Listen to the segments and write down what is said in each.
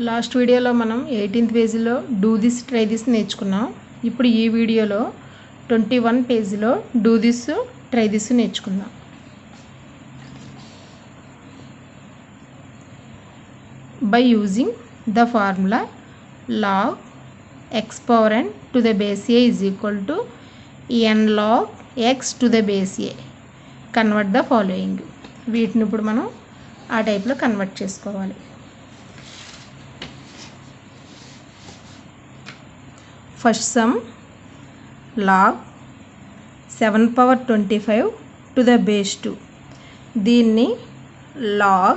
Last వీడియోలో మనం 18th పేజీలో డూ దిస్ ట్రై దిస్ నేర్చుకున్నాం. ఇప్పుడు ఈ వీడియోలో 21 పేజీలో డూ దిస్ ట్రై దిస్ నేర్చుకుందాం. By using the formula log x power n to the base a is equal to n log x to the base a. Convert the following. వీటిని ఇప్పుడు మనం ఆ టైప్లో కన్వర్ట్ చేసుకోవాలి. First some log 7 power 25 to the base 2. దీన్ని log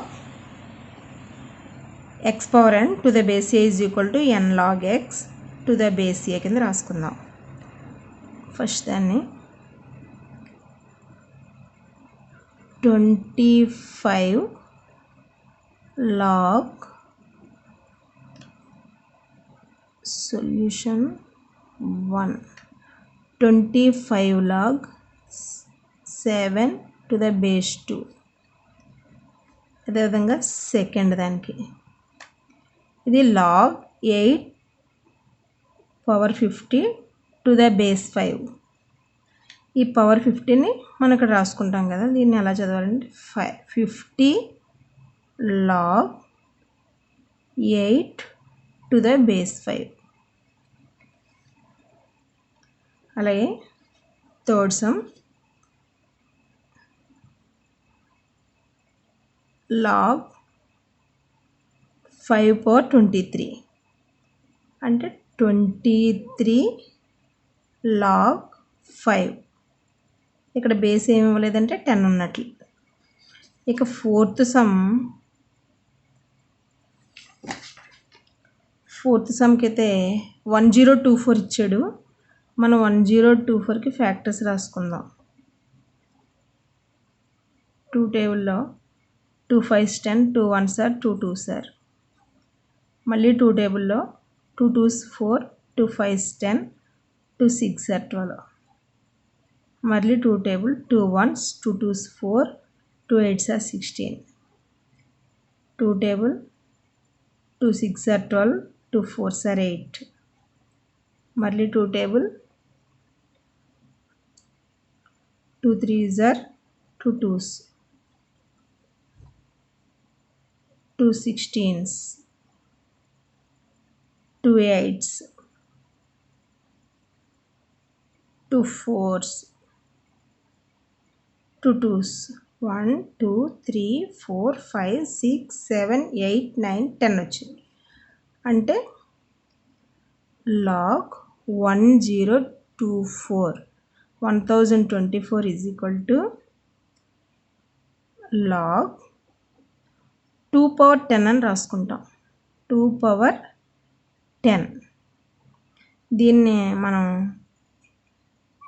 x power n to the base a is equal to n log x to the base a కింద రాసుకుందాం. First దాన్ని 25 log solution 1 25 log 7 to the base 2. అదేవిధంగా second దానికి ఇది log 8 power 50 to the base 5. ఈ power 50ని మనం ఇక్కడ రాసుకుంటాం కదా, దీన్ని ఎలా చదవాలంటే 50 log 8 to the base 5. అలాగే థర్డ్ సమ్ log 5 power 23 అంటే 23 log 5. ఇక్కడ బేస్ ఏమి ఇవ్వలేదంటే 10 ఉన్నట్లు. ఇక ఫోర్త్ సమ్కి అయితే 1024 ఇచ్చాడు. మనం 1024కి ఫ్యాక్టర్స్ రాసుకుందాం. 2 టేబుల్లో 2 5s 10, 2 1s are 2 2s are. మళ్ళీ 2 టేబుల్లో 2 2s 4, 2 5s 10, 2 6 are 12. మళ్ళీ 2 table 2 1s 2 2s 4, 2 8s are 16. 2 table 2 6 are 12, 2 4s are 8. మళ్ళీ 2 table 2 3s are 2 2s, 2 16s, 2 8s, 2 4s, 2 2s, 1 2 3 4 5 6 7 8 9 10 వచ్చింది. అంటే log 1024 is equal to log 2 power 10 అని రాసుకుంటాం. 2 power 10 దీన్ని మనం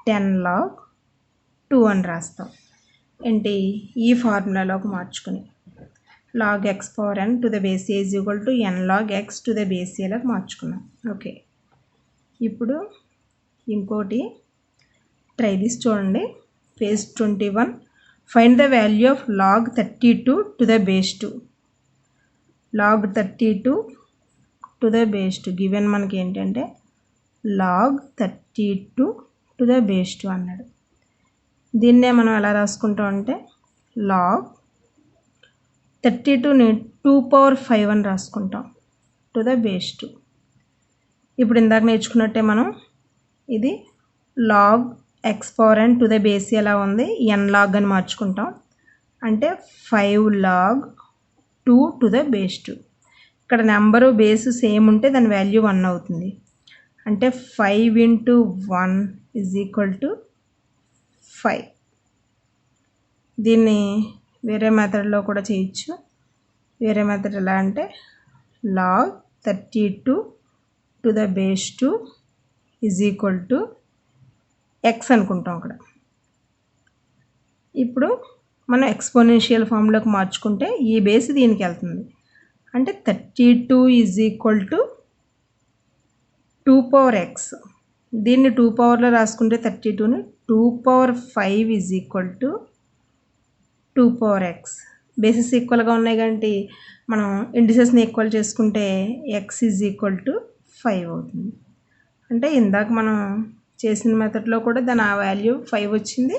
10 log 2 అని రాస్తాం. ఏంటి ఈ ఫార్ములాలోకి మార్చుకుని log x power n to the base a is equal to n log x to the base a లాగా మార్చుకున్నాం. ఓకే, ఇప్పుడు ఇంకోటి ట్రై దిస్ చూడండి. Page 21. Find the value of log 32 to the base 2. log 32 to the base 2 given మనకి ఏంటంటే log 32 to the base 2 అన్నాడు. దీన్నే మనం ఎలా రాసుకుంటాం అంటే log 32ని 2 power 5 అని రాసుకుంటాం టు ద బేస్ 2. ఇప్పుడు ఇందాక నేర్చుకున్నట్టే మనం ఇది log x power n to the base ఎలా ఉంది n log అని మార్చుకుంటాం. అంటే 5 log 2 టు ద బేస్ 2. ఇక్కడ నెంబరు బేస్ సేమ్ ఉంటే దాని వాల్యూ 1 అవుతుంది. అంటే 5 into 1 is equal to 5. దీన్ని వేరే మెథడ్లో కూడా చేయొచ్చు. వేరే మెథడ్ ఎలా అంటే log 32 to the base 2 is equal to x అనుకుంటాం అక్కడ. ఇప్పుడు మనం ఎక్స్పోనెన్షియల్ ఫామ్లోకి మార్చుకుంటే ఈ బేస్ దీనికి వెళ్తుంది. అంటే 32 is equal to 2 power x. దీన్ని 2 పవర్లో రాసుకుంటే 32ని 2 power 5 is equal to 2 power x. Basis ఈక్వల్గా ఉన్నాయి కాబట్టి మనం ఇండిసెస్ని ఈక్వల్ చేసుకుంటే ఎక్స్ ఈజ్ ఈక్వల్ టు 5 అవుతుంది. అంటే ఇందాక మనం చేసిన మెథడ్లో కూడా దాని ఆ వాల్యూ 5 వచ్చింది,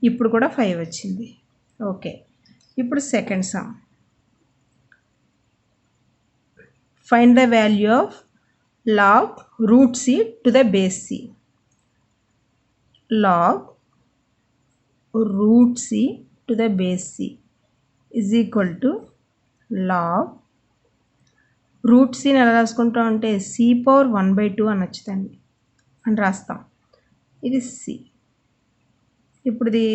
ఇప్పుడు కూడా 5 వచ్చింది. ఓకే, ఇప్పుడు second some. Find the value of log root c to the base c. Log root c to the base c is equal to log root c ని ఎలా రాసుకుంటాం అంటే c పవర్ 1/2 అనొచ్చు దాన్ని అని రాస్తాం. ఇది c. ఇప్పుడు ఇది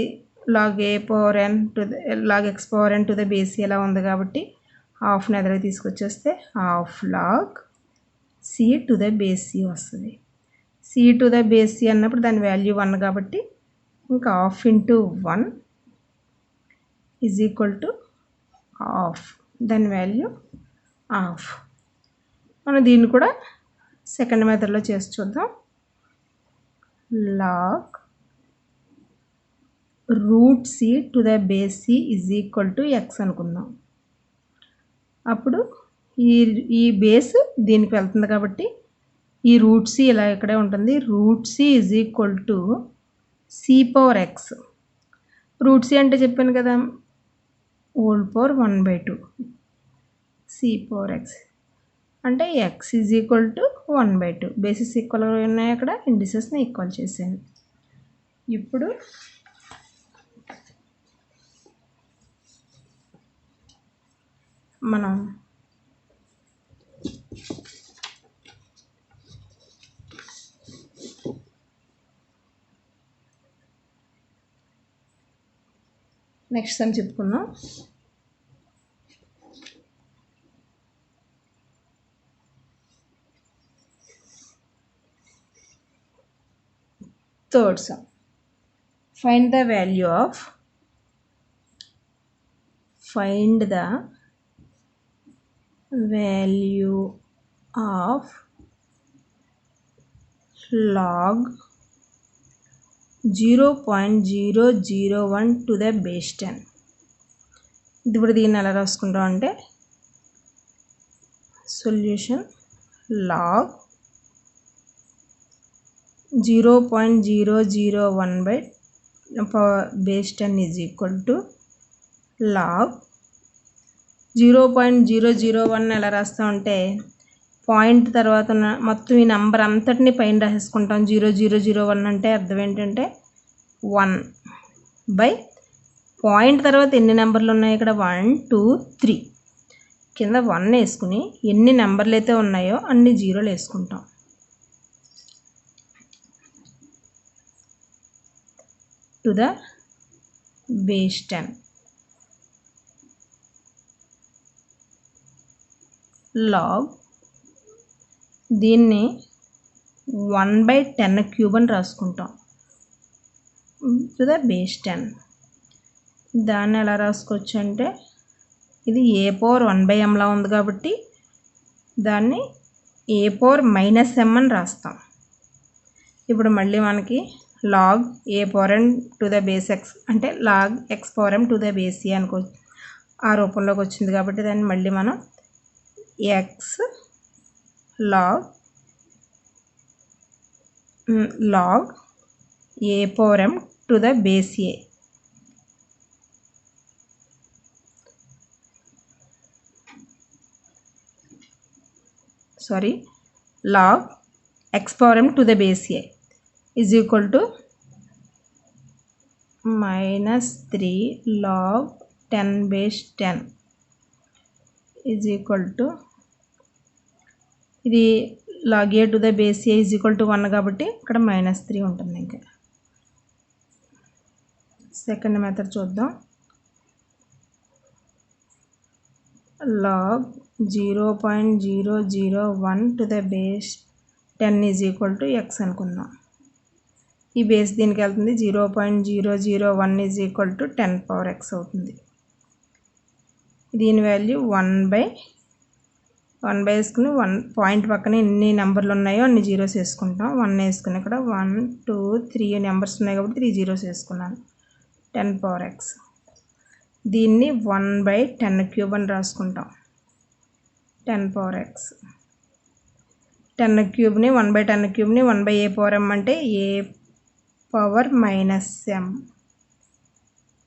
log a power n to log x power n to the base c ఎలా ఉంది కాబట్టి హాఫ్ని ఎదురుగా తీసుకొచ్చేస్తే half log c to the base c వస్తుంది. c to the base c అన్నప్పుడు దాని వాల్యూ 1 కాబట్టి ఇంకా half into 1 is equal to half, దాని వాల్యూ హాఫ్. మనం దీన్ని కూడా సెకండ్ మెథడ్లో చేసి చూద్దాం. Log root c to the base c is equal to x అనుకుందాం. అప్పుడు ఈ బేస్ దీనికి వెళ్తుంది కాబట్టి ఈ రూట్ సి ఇలా ఇక్కడే ఉంటుంది. Root c is equal to c power x. Root c అంటే చెప్పాను కదా, whole power 1/2 c power x అంటే x is equal to 1/2. Bases equal ఉన్నాయి, అక్కడ ఇండిసెస్ని ఈక్వల్ చేసాను. ఇప్పుడు మనం నెక్స్ట్ సమ్ చెప్పుకుందాం. Third sum. Find the value of log 0.001 to the base 10. ఇప్పుడు దీన్ని ఎలా రాసుకుంటాం అంటే solution log 0.001 by base 10 is equal to log 0.001 ఎలా రాస్తామంటే పాయింట్ తర్వాత ఉన్న మొత్తం ఈ నెంబర్ అంతటిని పైన రాసేసుకుంటాం. 0001 అంటే అర్థం ఏంటంటే 1 బై పాయింట్ తర్వాత ఎన్ని నెంబర్లు ఉన్నాయి ఇక్కడ 1 2 3 కింద 1 వేసుకుని ఎన్ని నెంబర్లు అయితే ఉన్నాయో అన్ని జీరోలు వేసుకుంటాం. టు ద బేస్ 10 లాగ్ దీన్ని 1/10³ అని రాసుకుంటాం. టు ద బేస్ 10 దాన్ని ఎలా రాసుకోవచ్చు అంటే ఇది ఏ పవర్ 1/mలా ఉంది కాబట్టి దాన్ని ఏ పవర్ -m అని రాస్తాం. ఇప్పుడు మళ్ళీ మనకి log A power n to the base x అంటే log x power m to the base c అనుకో ఆ రూపంలోకి వచ్చింది కాబట్టి దాన్ని మళ్ళీ మనం x log a power m to the base a log x power m to the base a is equal to -3 log 10 base 10 is equal to ఇది log a to the base a is equal to 1 కాబట్టి ఇక్కడ -3 ఉంటుంది. ఇంకా second method చూద్దాం. log 0.001 to the base 10 is equal to x అనుకుందాం. ఈ base దీనికి వెళ్తుంది. 0.001 is equal to 10 power x అవుతుంది. దీని వాల్యూ 1 వేసుకుని 1 పాయింట్ పక్కన ఎన్ని నెంబర్లు ఉన్నాయో అన్ని జీరోస్ వేసుకుంటాం. 1 వేసుకుని ఇక్కడ 1 2 3 నెంబర్స్ ఉన్నాయి కాబట్టి 3 జీరోస్ వేసుకున్నాను. 10 పవర్ x దీన్ని 1/10³ అని రాసుకుంటాం. 10 power x. 10 క్యూబ్ని 1/10 క్యూబ్ని 1/a power m అంటే a power minus m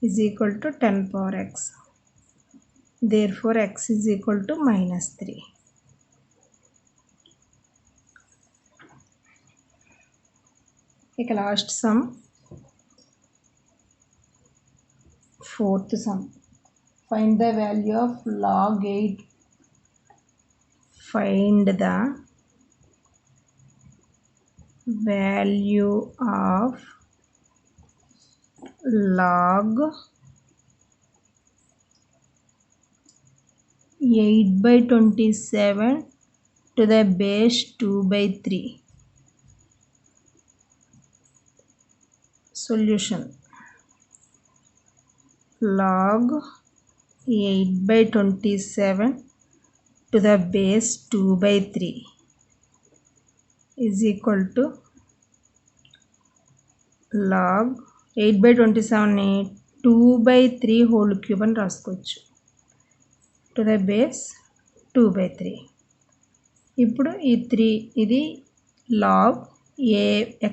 is equal to 10 power x. Therefore x is equal to -3. ఇక last some, fourth sum. Find the value of log 8. Find the value of log 8/27 to the base 2/3. Solution: log 8/27 to the base 2/3 is equal to log 8/27ని 2/3 whole cube అని రాసుకోవచ్చు. To the base 2/3. ఇప్పుడు ఈ 3 ఇది log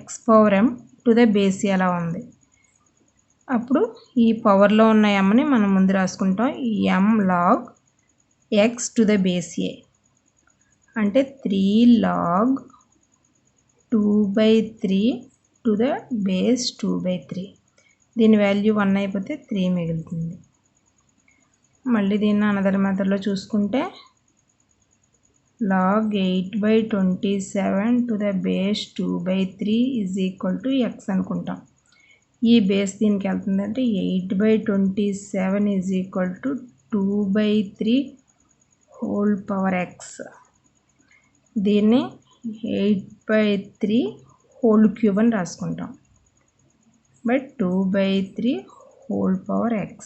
x power m to the base ఎలా ఉంది. అప్పుడు ఈ పవర్లో ఉన్న mని మనం ముందు రాసుకుంటాం. m log x to the base a అంటే 3 లాగ్ 2/3 టు ద బేస్ 2/3. దీని వాల్యూ 1 అయిపోతే 3 మిగులుతుంది. మళ్ళీ దీన్ని అనదర్ మెథడ్లో చూసుకుంటే log 8/27 to the base 2/3 is equal to x అనుకుంటాం. ఈ బేస్ దీనికి వెళ్తుందంటే 8/27 is equal to 2/3 whole power x. దీన్ని 8/3 హోల్ క్యూబ్ అని రాసుకుంటాం బై 2/3 హోల్ పవర్ x.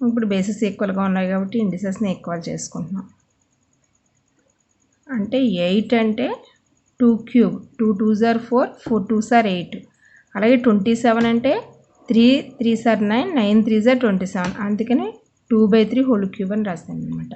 ఇప్పుడు బేసెస్ ఈక్వల్గా ఉన్నాయి కాబట్టి ఇండిసెస్ని ఈక్వల్ చేసుకుంటున్నాం. అంటే 8 అంటే 2 cube, 2 2s are 4, 4 2s are 8. అలాగే 27 అంటే 3 3s are 9, 9 3s are 27. అందుకని 2/3 హోల్ క్యూబ్ అని రాస్తాను అనమాట.